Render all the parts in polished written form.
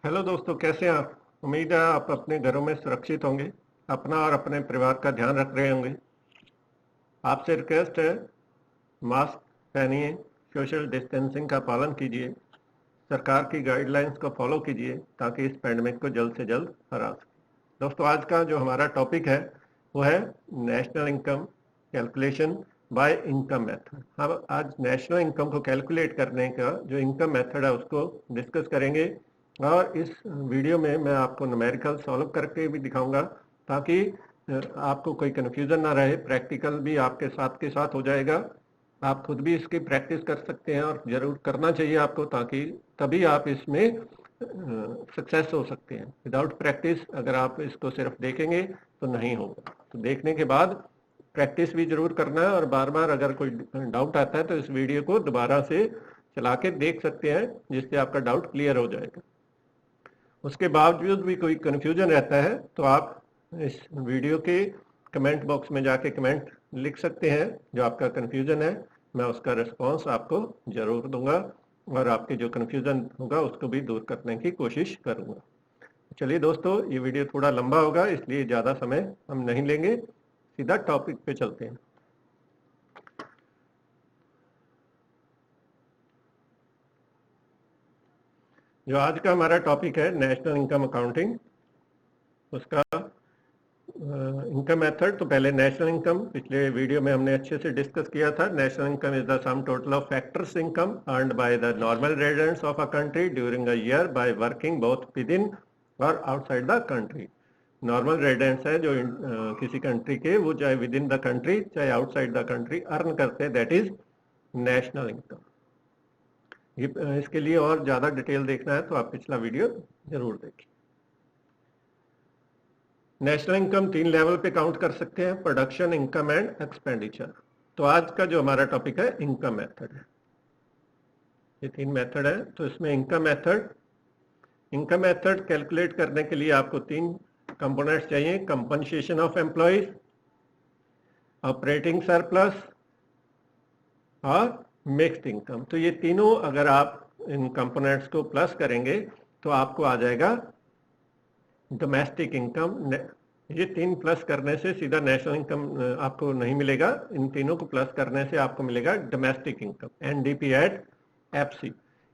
Hello दोस्तों, कैसे हैं आप? उम्मीद है आप अपने घरों में सुरक्षित होंगे, अपना और अपने परिवार का ध्यान रख रहे होंगे। आपसे रिक्वेस्ट है, मास्क पहनिए, सोशल डिस्टेंसिंग का पालन कीजिए, सरकार की गाइडलाइंस को फॉलो कीजिए ताकि इस पैंडमिक को जल्द से जल्द हरा सकें। दोस्तों, आज का जो हमारा टॉपिक है वो है national income calculation bye income method. हम आज नेशनल इनकम को कैलकुलेट करने का जो इनकम मेथड है उसको डिस्कस करेंगे, और इस वीडियो में मैं आपको न्यूमेरिकल सॉल्व करके भी दिखाऊंगा ताकि आपको कोई कन्फ्यूज़न ना रहे। प्रैक्टिकल भी आपके साथ हो जाएगा। आप खुद भी इसकी प्रैक्टिस कर सकते हैं और ज़रूर करना चाहिए आपको, ताकि तभी आप इसमें सक्सेस हो सकते हैं। विदाउट प्रैक्टिस अगर आप इसको सिर्फ देखेंगे तो नहीं होगा। तो देखने के बाद प्रैक्टिस भी ज़रूर करना है, और बार बार अगर कोई डाउट आता है तो इस वीडियो को दोबारा से चला के देख सकते हैं, जिससे आपका डाउट क्लियर हो जाएगा। उसके बावजूद भी कोई कन्फ्यूजन रहता है तो आप इस वीडियो के कमेंट बॉक्स में जाके कमेंट लिख सकते हैं। जो आपका कन्फ्यूजन है मैं उसका रिस्पांस आपको ज़रूर दूंगा, और आपके जो कन्फ्यूजन होगा उसको भी दूर करने की कोशिश करूंगा। चलिए दोस्तों, ये वीडियो थोड़ा लंबा होगा, इसलिए ज़्यादा समय हम नहीं लेंगे, सीधा टॉपिक पे चलते हैं। जो आज का हमारा टॉपिक है नेशनल इनकम अकाउंटिंग, उसका इनकम मेथड। तो पहले नेशनल इनकम पिछले वीडियो में हमने अच्छे से डिस्कस किया था। National income is the sum total of factors income earned by the normal residents of a country during a year by working both within और outside the country. Normal residents है जो किसी country के, वो चाहे within the country चाहे outside the country earn करते हैं, दैट इज नेशनल इनकम। इसके लिए और ज़्यादा डिटेल देखना है तो आप पिछला वीडियो जरूर देखें। नेशनल इनकम 3 लेवल पे काउंट कर सकते हैं: प्रोडक्शन, इनकम एंड एक्सपेंडिचर। तो आज का जो हमारा टॉपिक है इनकम मेथड है। ये 3 मेथड है। तो इसमें इनकम मेथड कैलकुलेट करने के लिए आपको 3 कंपोनेंट्स चाहिए: compensation of employees, operating surplus और मिक्स्ड इनकम। तो ये तीनों अगर आप इन कंपोनेंट्स को प्लस करेंगे तो आपको आ जाएगा डोमेस्टिक इनकम। ये 3 प्लस करने से सीधा नेशनल इनकम आपको नहीं मिलेगा, इन तीनों को प्लस करने से आपको मिलेगा domestic income, NDP at FC.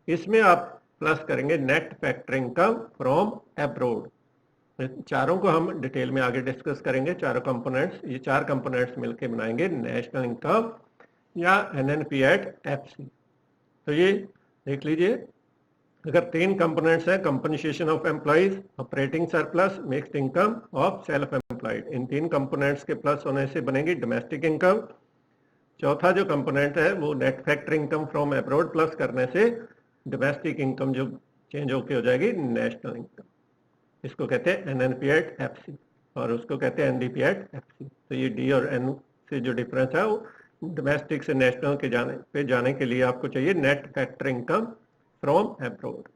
इसमें आप प्लस करेंगे net factor income from abroad. चारों को हम डिटेल में आगे डिस्कस करेंगे, चारों कंपोनेंट्स। ये 4 कंपोनेंट्स मिलकर बनाएंगे नेशनल इनकम या एनएनपी एट एफसी। तो ये देख लीजिए, अगर 3 कंपोनेंट्स हैं: compensation of employees, operating surplus, mixed income of self employed, in 3 components के प्लस होने से बनेगी डोमेस्टिक इनकम। चौथा जो कंपोनेंट है वो net factor income from abroad, plus करने से डोमेस्टिक इनकम जो चेंज होके हो जाएगी नेशनल इनकम। इसको कहते हैं एनएनपी एट एफसी और उसको कहते हैं एनडीपी एट एफसी। तो ये डी और एन से जो डिफरेंस है वो डोमेस्टिक से नेशनल के जाने के लिए आपको चाहिए net factor income from abroad.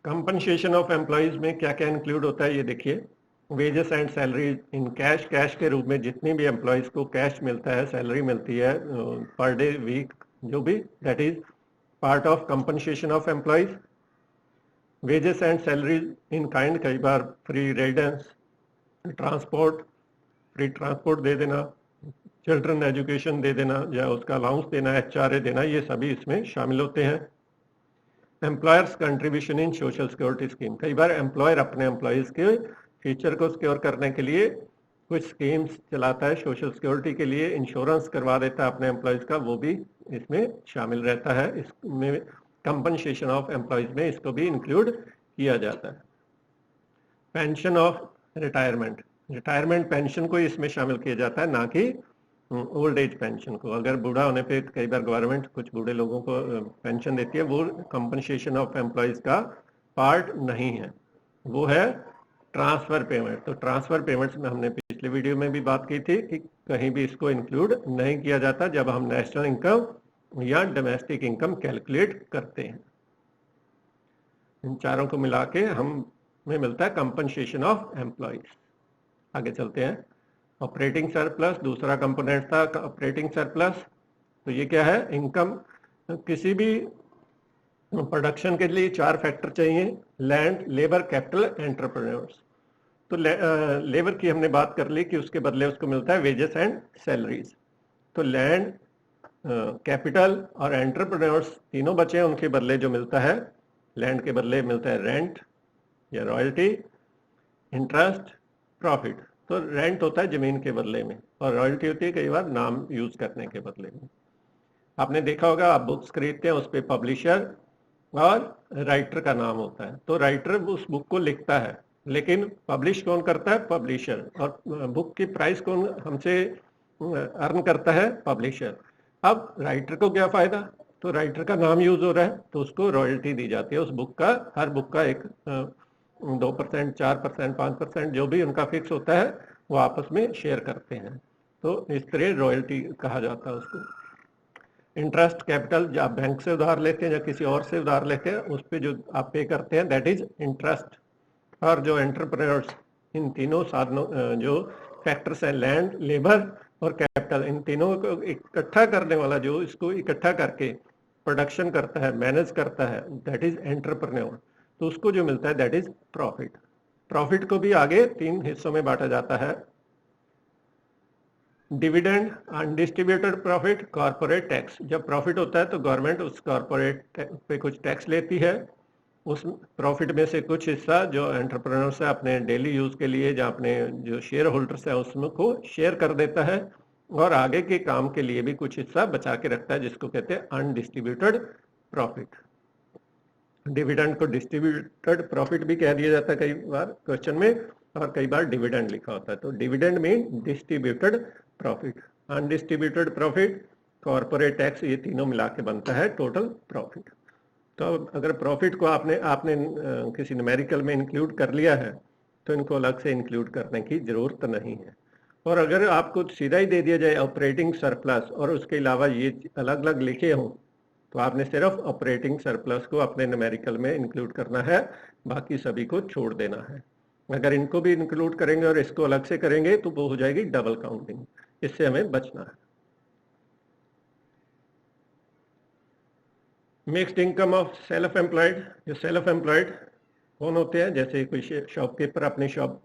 Compensation of employees में क्या क्या इंक्लूड होता है ये देखिए: wages and salary in cash, cash के रूप में जितनी भी एम्प्लॉइज को कैश मिलता है, सैलरी मिलती है पर डे, वीक, जो भी, that is part of compensation of employees. Wages and salary in kind, कई बार free residence, transport, free transport दे देना, चिल्ड्रन एजुकेशन दे देना या उसका अलाउंस देना, एचआरए देना, ये सभी इसमें शामिल होते हैं। Employers contribution in social security scheme, कई बार एम्प्लॉयर अपने एम्प्लॉयज़ के फ्यूचर को सिक्योर करने के लिए कुछ स्कीम्स चलाता है, सोशल सिक्योरिटी के लिए इंश्योरेंस करवा देता है अपने एम्प्लॉयज़ का, वो भी इसमें शामिल रहता है। इसमें कंपनसेशन ऑफ एम्प्लॉयज़ में इसको भी इंक्लूड किया जाता है। Pension of retirement, retirement pension को इसमें शामिल किया जाता है, ना कि ओल्ड एज पेंशन को। अगर बूढ़ा होने पे कई बार गवर्नमेंट कुछ बूढ़े लोगों को पेंशन देती है, वो कंपनसेशन ऑफ एम्प्लॉयज़ का पार्ट नहीं है, वो है ट्रांसफ़र पेमेंट। तो ट्रांसफ़र पेमेंट्स में हमने पिछले वीडियो में भी बात की थी कि कहीं भी इसको इंक्लूड नहीं किया जाता जब हम नेशनल इनकम या डोमेस्टिक इनकम कैलकुलेट करते हैं। इन चारों को मिला के हमें मिलता है कंपनसेशन ऑफ एम्प्लॉयज़। आगे चलते हैं। ऑपरेटिंग सरप्लस दूसरा कंपोनेंट था, ऑपरेटिंग सरप्लस। तो ये क्या है? इनकम, किसी भी प्रोडक्शन के लिए 4 फैक्टर चाहिए, लैंड, लेबर, कैपिटल, एंटरप्रेन्योर्स। तो लेबर की हमने बात कर ली कि उसके बदले उसको मिलता है वेजेस एंड सैलरीज। तो लैंड, कैपिटल और एंटरप्रेन्योर्स तीनों बचे हैं, उनके बदले जो मिलता है, लैंड के बदले मिलता है रेंट या रॉयल्टी, इंटरेस्ट, प्रॉफिट। तो रेंट होता है जमीन के बदले में और रॉयल्टी होती है कई बार नाम यूज करने के बदले में। आपने देखा होगा, आप बुक्स खरीदते हैं, उस पर पब्लिशर और राइटर का नाम होता है। तो राइटर उस बुक को लिखता है, लेकिन पब्लिश कौन करता है? पब्लिशर। और बुक की प्राइस कौन हमसे अर्न करता है? पब्लिशर। अब राइटर को क्या फायदा? तो राइटर का नाम यूज हो रहा है तो उसको रॉयल्टी दी जाती है उस बुक का, हर बुक का एक 2%, 4%, 5% जो भी उनका फिक्स होता है वो आपस में शेयर करते हैं। तो इस तरह रॉयल्टी कहा जाता है उसको। इंटरेस्ट, कैपिटल, जब आप बैंक से उधार लेते हैं या किसी और से उधार लेते हैं, उस पर जो आप पे करते हैं दैट इज इंटरेस्ट। और जो एंटरप्रेन्योर्स, इन तीनों साधनों जो फैक्टर्स हैं, लैंड, लेबर और कैपिटल, इन तीनों को इकट्ठा करने वाला, जो इसको इकट्ठा करके प्रोडक्शन करता है, मैनेज करता है, दैट इज एंटरप्रेन्योर। तो उसको जो मिलता है दैट इज प्रॉफिट। प्रॉफिट को भी आगे 3 हिस्सों में बांटा जाता है, dividend, undistributed profit, corporate tax. जब प्रॉफिट होता है तो गवर्नमेंट उस कॉर्पोरेट पे कुछ टैक्स लेती है, उस प्रॉफिट में से कुछ हिस्सा जो एंटरप्रेन्योर्स है अपने डेली यूज के लिए या अपने जो शेयर होल्डर्स है उसमें को शेयर कर देता है, और आगे के काम के लिए भी कुछ हिस्सा बचा के रखता है, जिसको कहते हैं अनडिस्ट्रीब्यूटेड प्रॉफिट। डिविडेंड को डिस्ट्रीब्यूटेड प्रॉफिट भी कह दिया जाता है कई बार क्वेश्चन में, और कई बार डिविडेंड लिखा होता है। तो डिविडेंड में distributed profit, undistributed profit, corporate tax, ये तीनों मिला के बनता है टोटल प्रॉफिट। तो अगर प्रॉफिट को आपने किसी न्यूमेरिकल में इंक्लूड कर लिया है तो इनको अलग से इंक्लूड करने की जरूरत नहीं है। और अगर आपको सीधा ही दे दिया जाए ऑपरेटिंग सरप्लस और उसके अलावा ये अलग अलग लिखे हों, तो आपने सिर्फ ऑपरेटिंग सरप्लस को अपने न्यूमेरिकल में इंक्लूड करना है, बाकी सभी को छोड़ देना है। अगर इनको भी इंक्लूड करेंगे और इसको अलग से करेंगे तो वो हो जाएगी डबल काउंटिंग, इससे हमें बचना है। Mixed income of self employed. जो सेल्फ एम्प्लॉयड कौन होते हैं? जैसे कोई शॉपकीपर अपनी शॉप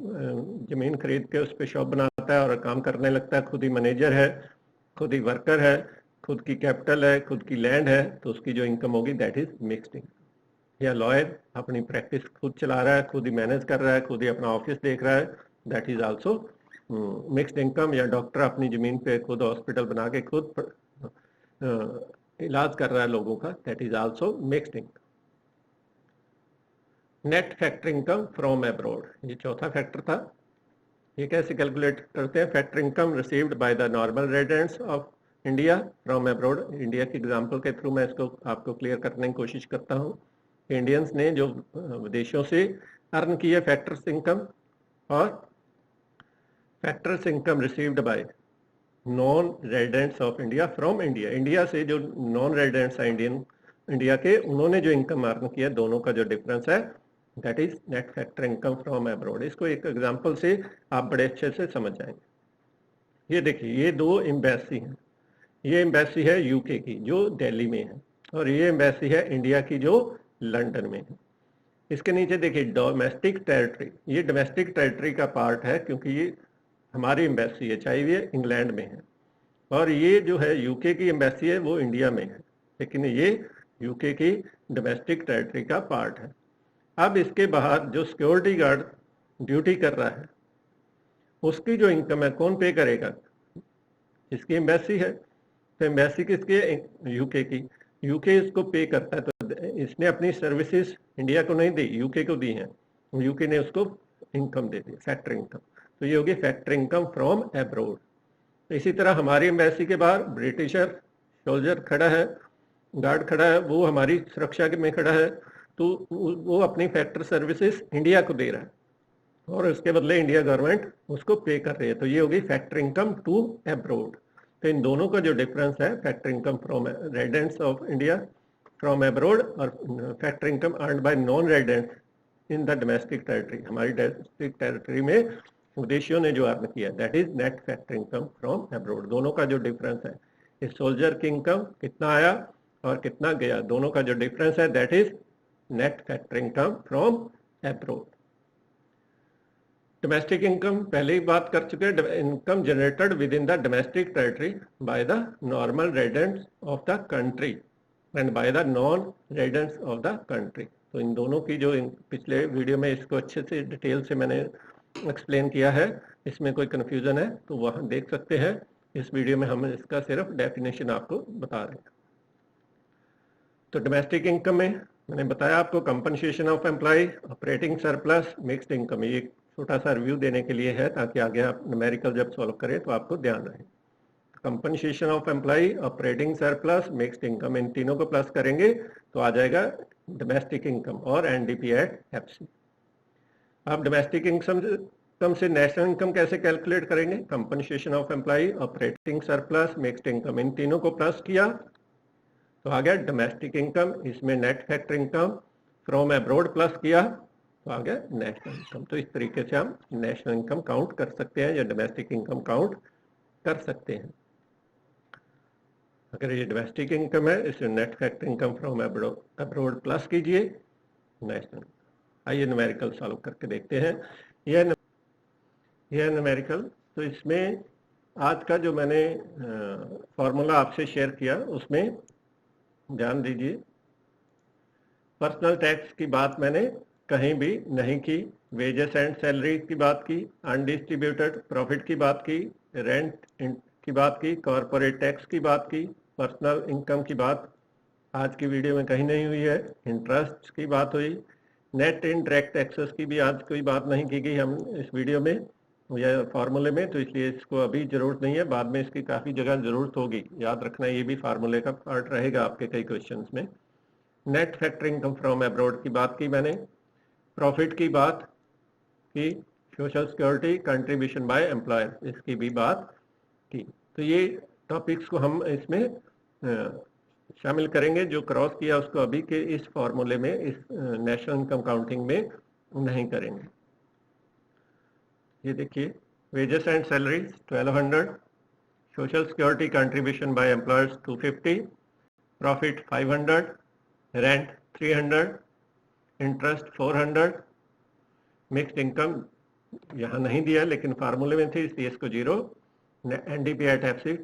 जमीन खरीद के उस पर शॉप बनाता है और काम करने लगता है, खुद ही मैनेजर है, खुद ही वर्कर है, खुद की कैपिटल है, खुद की लैंड है, तो उसकी जो इनकम होगी दैट इज मिक्स्ड इनकम। या लॉयर अपनी प्रैक्टिस खुद चला रहा है, खुद ही मैनेज कर रहा है, खुद ही अपना ऑफिस देख रहा है, that is also mixed income. या डॉक्टर अपनी जमीन पे खुद हॉस्पिटल बना के खुद इलाज कर रहा है लोगों का, that is also mixed income. Net factor income from abroad, ये चौथा फैक्टर था। ये कैसे कैलकुलेट करते हैं? Factor income received by the normal residents of India from abroad. India के एग्जांपल के थ्रू मैं इसको आपको क्लियर करने की कोशिश करता हूँ। इंडियंस ने जो विदेशों से अर्न की है फैक्टर्स इनकम, और factors income received by non residents of India from India. India से जो नॉन रेजिडेंट्स हैं इंडिया के, उन्होंने जो इनकम अर्न किया, दोनों का जो डिफरेंस है that is net factor income from abroad. इसको एक एग्जांपल से आप बड़े अच्छे से समझ जाएंगे। ये देखिए, ये 2 एम्बेसी हैं। ये एम्बेसी है यूके की जो दिल्ली में है, और ये एम्बेसी है इंडिया की जो लंदन में है। इसके नीचे देखिए डोमेस्टिक टेरिटरी, ये डोमेस्टिक टेरिटरी का पार्ट है क्योंकि ये हमारी एम्बेसी है, चाहे ये इंग्लैंड में है, और ये जो है यूके की एम्बेसी है वो इंडिया में है, लेकिन ये यूके की डोमेस्टिक टेरिटरी का पार्ट है। अब इसके बाहर जो सिक्योरिटी गार्ड ड्यूटी कर रहा है, उसकी जो इनकम है कौन पे करेगा? इसकी एम्बेसी है। तो एम्बेसी किसकी है? यूके की। यूके इसको पे करता है, तो इसने अपनी सर्विसेज इंडिया को नहीं दी, यूके को दी हैं, यूके ने उसको इनकम दे दी, फैक्टर इनकम। तो ये होगी फैक्टर इनकम फ्रॉम अब्रॉड। तो इसी तरह हमारी एम्बेसी के बाहर ब्रिटिशर सोल्जर खड़ा है, गार्ड खड़ा है, वो हमारी सुरक्षा में खड़ा है, तो वो अपनी फैक्टर सर्विसेज इंडिया को दे रहा है और उसके बदले इंडिया गवर्नमेंट उसको पे कर रही है। तो ये होगी फैक्टर इनकम टू अब्रॉड। तो इन दोनों का जो डिफरेंस है, factor income from residents of India from abroad और factor income earned by non residents in the domestic territory, हमारी डोमेस्टिक टेरिटरी में विदेशियों ने जो अर्न किया, that is net factor income from abroad. दोनों का जो डिफरेंस है, इस सोल्जर की इनकम कितना आया और कितना गया, दोनों का जो डिफरेंस है that is net factor income from abroad. Domestic income पहले ही बात कर चुके हैं, income generated with in the domestic territory bye the normal residents of the country and by the non residents of the country. तो इन दोनों की जो पिछले वीडियो में इसको अच्छे से डिटेल से मैंने एक्सप्लेन किया है, इसमें कोई कन्फ्यूजन है तो वहाँ देख सकते हैं। इस वीडियो में हम इसका सिर्फ डेफिनेशन आपको बता रहे हैं। तो डोमेस्टिक इनकम में मैंने बताया आपको compensation of employ, operating surplus, mixed income. ये एक छोटा सा रिव्यू देने के लिए है ताकि आगे आप न्यूमेरिकल जब सॉल्व करें तो आपको ध्यान रहे। Compensation of employ, operating surplus, mixed income, इन तीनों को प्लस करेंगे तो आ जाएगा डोमेस्टिक इनकम और एनडीपी एट एफसी। आप डोमेस्टिक इनकम से नेशनल इनकम कैसे कैलकुलेट करेंगे? Compensation of employ, operating surplus, mixed income, इन तीनों को प्लस किया तो आ गया डोमेस्टिक इनकम। इसमें net factor income from abroad plus किया तो आ गया नेशनल इनकम। तो इस तरीके से हम नेशनल इनकम काउंट कर सकते हैं या डोमेस्टिक इनकम काउंट कर सकते हैं। अगर ये डोमेस्टिक इनकम है, इसे net factor income from abroad plus कीजिए नेशनल। आइए न्यूमेरिकल सॉल्व करके देखते हैं। यह न्यूमेरिकल, तो इसमें आज का जो मैंने फॉर्मूला आपसे शेयर किया उसमें ध्यान दीजिए। पर्सनल टैक्स की बात मैंने कहीं भी नहीं की, वेजेस एंड सैलरी की बात की, अनडिस्ट्रीब्यूटेड प्रॉफिट की बात की, रेंट की बात की, कॉरपोरेट टैक्स की बात की, पर्सनल इनकम की बात आज की वीडियो में कहीं नहीं हुई है, इंटरेस्ट की बात हुई, नेट इनडायरेक्ट टैक्सेस की भी आज कोई बात नहीं की गई हम इस वीडियो में या फार्मूले में, तो इसलिए इसको अभी ज़रूरत नहीं है, बाद में इसकी काफ़ी जगह ज़रूरत होगी। याद रखना ये भी फार्मूले का पार्ट रहेगा आपके कई क्वेश्चंस में। Net factor income from abroad की बात की मैंने, प्रॉफिट की बात की, social security contribution by employer इसकी भी बात की। तो ये टॉपिक्स को हम इसमें शामिल करेंगे। जो क्रॉस किया उसको अभी के इस फॉर्मूले में, इस नेशनल इनकम काउंटिंग में नहीं करेंगे। ये देखिए, wages and salary 1200, social security contribution by employers 250, profit 500, rent 300, interest 400, mixed income यहाँ नहीं दिया लेकिन फार्मूले में थी इसलिए इसको 0, एनडीपी एट एफसी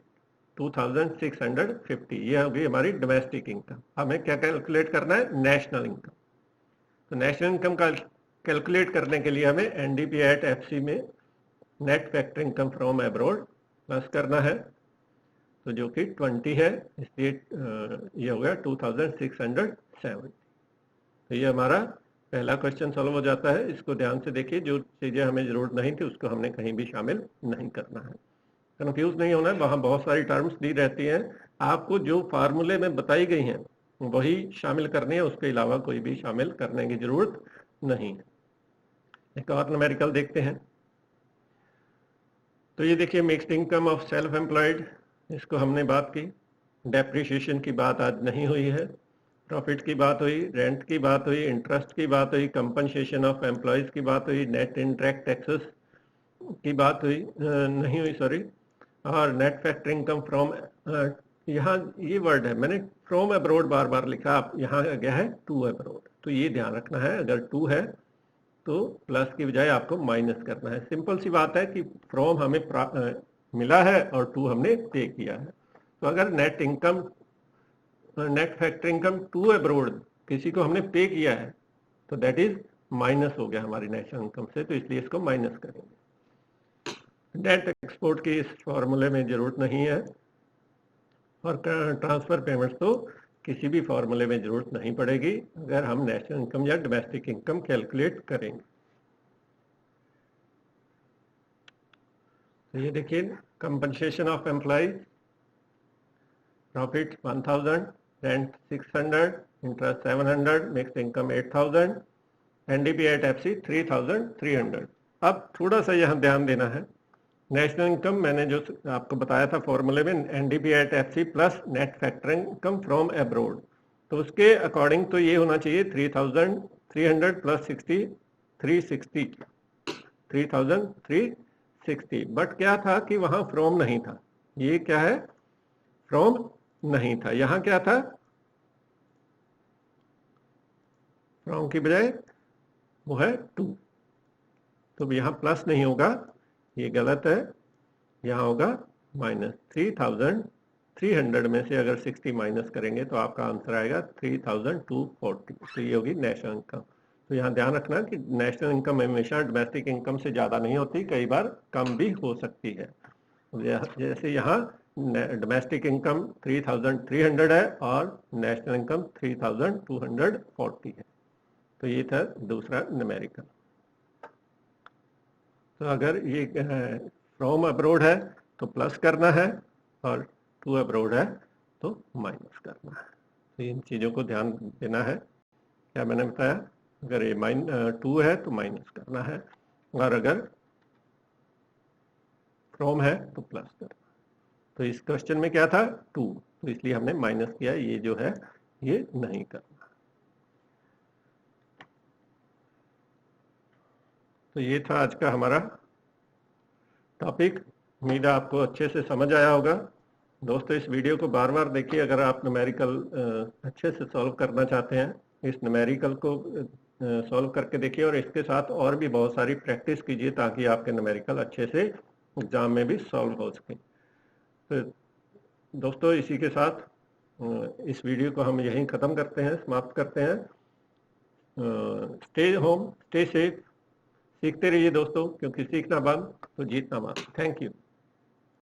2650। ये होगी हमारी डोमेस्टिक इनकम। हमें क्या कैलकुलेट करना है? National income. तो नेशनल इनकम का कैलकुलेट करने के लिए हमें एनडीपी एट एफसी में net factor income from abroad plus करना है, तो जो कि 20 है, इसलिए ये हो गया 2670। तो ये हमारा पहला क्वेश्चन सॉल्व हो जाता है। इसको ध्यान से देखिए, जो चीज़ें हमें ज़रूरत नहीं थी उसको हमने कहीं भी शामिल नहीं करना है। कन्फ्यूज नहीं होना है, वहाँ बहुत सारी टर्म्स दी रहती हैं, आपको जो फार्मूले में बताई गई हैं वही शामिल करनी है, उसके अलावा कोई भी शामिल करने की जरूरत नहीं है। एक और न्यूमेरिकल देखते हैं। तो ये देखिए, mixed income of self employed, इसको हमने बात की। डेप्रिसिएशन की बात आज नहीं हुई है, प्रॉफिट की बात हुई, रेंट की बात हुई, इंटरेस्ट की बात हुई, कंपनसेशन ऑफ एम्प्लॉयज़ की बात हुई, नेट इनडायरेक्ट टैक्सेस की बात हुई नहीं हुई, सॉरी, और नेट फैक्टर इनकम फ्रॉम, यहाँ ये वर्ड है, मैंने फ्रॉम अब्रॉड बार बार लिखा, आप यहाँ गया है टू अब्रॉड, तो ये ध्यान रखना है, अगर टू है तो प्लस की बजाय आपको माइनस करना है। सिंपल सी बात है कि फ्रॉम हमें मिला है और टू हमने पे किया है। तो अगर net income, net factor income to abroad किसी को हमने पे किया है तो दैट इज माइनस हो गया हमारी नेशनल इनकम से, तो इसलिए इसको माइनस करेंगे। नेट एक्सपोर्ट की इस फॉर्मूले में जरूरत नहीं है, और ट्रांसफर पेमेंट्स तो किसी भी फॉर्मूले में जरूरत नहीं पड़ेगी अगर हम नेशनल इनकम या डोमेस्टिक इनकम कैलकुलेट करेंगे। तो ये देखिए, compensation of employ, profit 1000, rent 600, interest 700, mixed income 8000, NDP at FC 3300। अब थोड़ा सा यहाँ ध्यान देना है, नेशनल इनकम मैंने जो आपको बताया था फॉर्मूले में, NDP at FC plus net factor income from abroad, तो उसके अकॉर्डिंग तो ये होना चाहिए 3300 प्लस 60, 360, 3360। बट क्या था कि वहाँ फ्रॉम नहीं था, ये क्या है, फ्रॉम नहीं था, यहाँ क्या था, फ्रॉम की बजाय वो है टू, तो यहाँ प्लस नहीं होगा, ये गलत है, यहाँ होगा -3,300 में से अगर 60 माइनस करेंगे तो आपका आंसर आएगा 3,240। तो ये होगी नेशनल इनकम। तो यहाँ ध्यान रखना कि नेशनल इनकम हमेशा डोमेस्टिक इनकम से ज़्यादा नहीं होती, कई बार कम भी हो सकती है। जैसे यहाँ डोमेस्टिक इनकम 3,300 है और नेशनल इनकम 3,240 है। तो ये था दूसरा न्यूमेरिकल। तो अगर ये फ्रॉम अब्रोड है तो प्लस करना है और टू अब्रोड है तो माइनस करना है। तो इन चीज़ों को ध्यान देना है। क्या मैंने बताया, अगर ये टू है तो माइनस करना है, और अगर फ्रॉम है तो प्लस करना। तो इस क्वेश्चन में क्या था, टू, तो इसलिए हमने माइनस किया, ये जो है ये नहीं करना। तो ये था आज का हमारा टॉपिक। उम्मीद है आपको अच्छे से समझ आया होगा। दोस्तों इस वीडियो को बार बार देखिए अगर आप न्यूमेरिकल अच्छे से सॉल्व करना चाहते हैं। इस न्यूमेरिकल को सॉल्व करके देखिए और इसके साथ और भी बहुत सारी प्रैक्टिस कीजिए ताकि आपके न्यूमेरिकल अच्छे से एग्जाम में भी सॉल्व हो सके। तो दोस्तों इसी के साथ इस वीडियो को हम यहीं ख़त्म करते हैं, समाप्त करते हैं। स्टे होम, स्टे सेफ, सीखते रहिए दोस्तों, क्योंकि सीखना बंद तो जीतना बंद। Thank you.